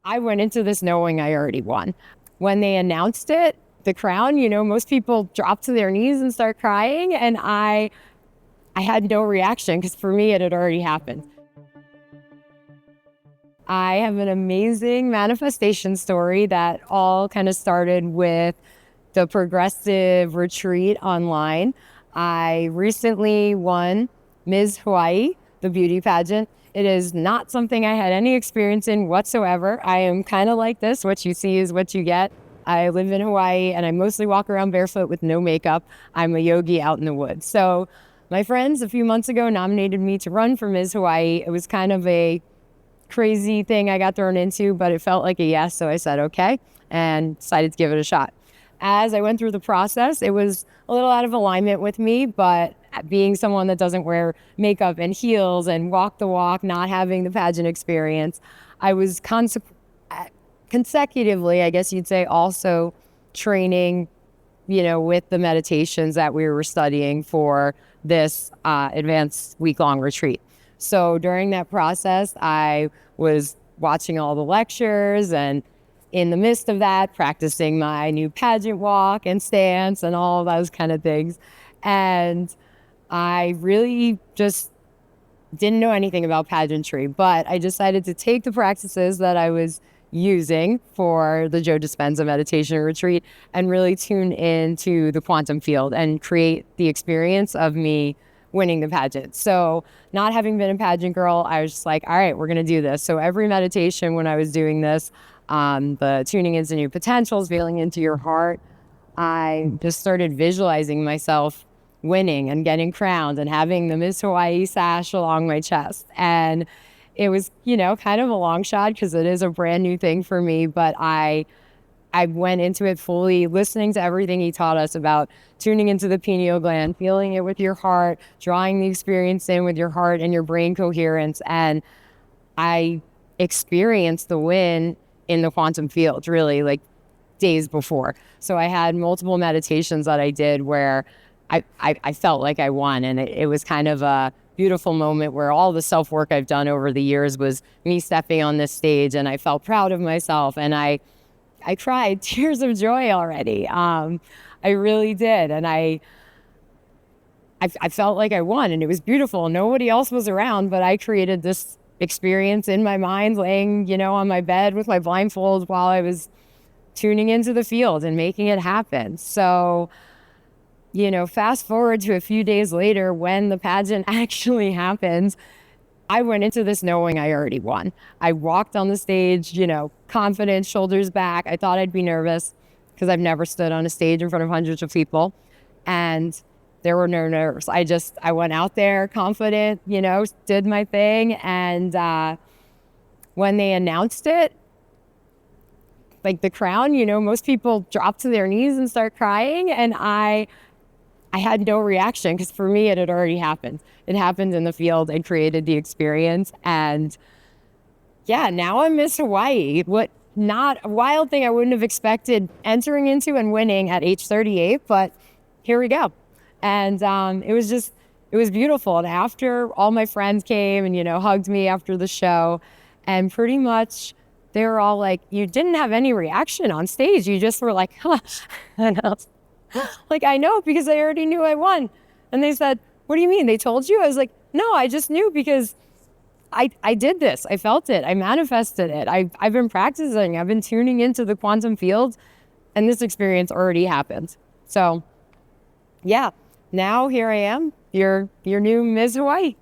I went into this knowing I already won. When they announced it, the crown, most people drop to their knees and start crying. And I had no reaction because for me, it had already happened. I have an amazing manifestation story that all kind of started with the progressive retreat online. I recently won Ms. Hawaii, the beauty pageant. It is not something I had any experience in whatsoever. I am kind of like this. What you see is what you get. I live in Hawaii and I mostly walk around barefoot with no makeup. I'm a yogi out in the woods. So my friends a few months ago nominated me to run for Ms. Hawaii. It was kind of a crazy thing I got thrown into, but it felt like a yes. So I said, okay, and decided to give it a shot. As I went through the process, it was a little out of alignment with me, but being someone that doesn't wear makeup and heels and walk the walk, not having the pageant experience, I was consecutively, I guess you'd say, also training, with the meditations that we were studying for this advanced week-long retreat. So during that process, I was watching all the lectures and in the midst of that, practicing my new pageant walk and stance and all of those kind of things. And I really just didn't know anything about pageantry, but I decided to take the practices that I was using for the Joe Dispenza meditation retreat and really tune into the quantum field and create the experience of me winning the pageant. So not having been a pageant girl, I was just like, all right, we're going to do this. So every meditation when I was doing this, the tuning into new potentials, feeling into your heart, I just started visualizing myself winning and getting crowned and having the Miss Hawaii sash along my chest. And it was, kind of a long shot because it is a brand new thing for me, but I went into it fully listening to everything he taught us about tuning into the pineal gland, feeling it with your heart, drawing the experience in with your heart and your brain coherence. And I experienced the win in the quantum field, really, like days before. So I had multiple meditations that I did where I felt like I won. And it was kind of a beautiful moment where all the self-work I've done over the years was me stepping on this stage, and I felt proud of myself. And I cried tears of joy already. I really did. And I felt like I won, and it was beautiful. Nobody else was around, but I created this experience in my mind, laying, on my bed with my blindfold while I was tuning into the field and making it happen. So, fast forward to a few days later when the pageant actually happens, I went into this knowing I already won. I walked on the stage, confident, shoulders back. I thought I'd be nervous because I've never stood on a stage in front of hundreds of people. And there were no nerves. I went out there confident, did my thing. And when they announced it, like the crown, most people drop to their knees and start crying. And I had no reaction because for me, it had already happened. It happened in the field and created the experience. And yeah, now I'm Miss Hawaii. Not a wild thing I wouldn't have expected entering into and winning at age 38, but here we go. And it was beautiful. And after all my friends came and, hugged me after the show, and pretty much they were all like, you didn't have any reaction on stage. You just were like, huh. And I was like, I know, because I already knew I won. And they said, what do you mean? They told you? I was like, no, I just knew because I did this. I felt it. I manifested it. I've been practicing. I've been tuning into the quantum field, and this experience already happened. So yeah, now here I am, your new Ms. Hawaii.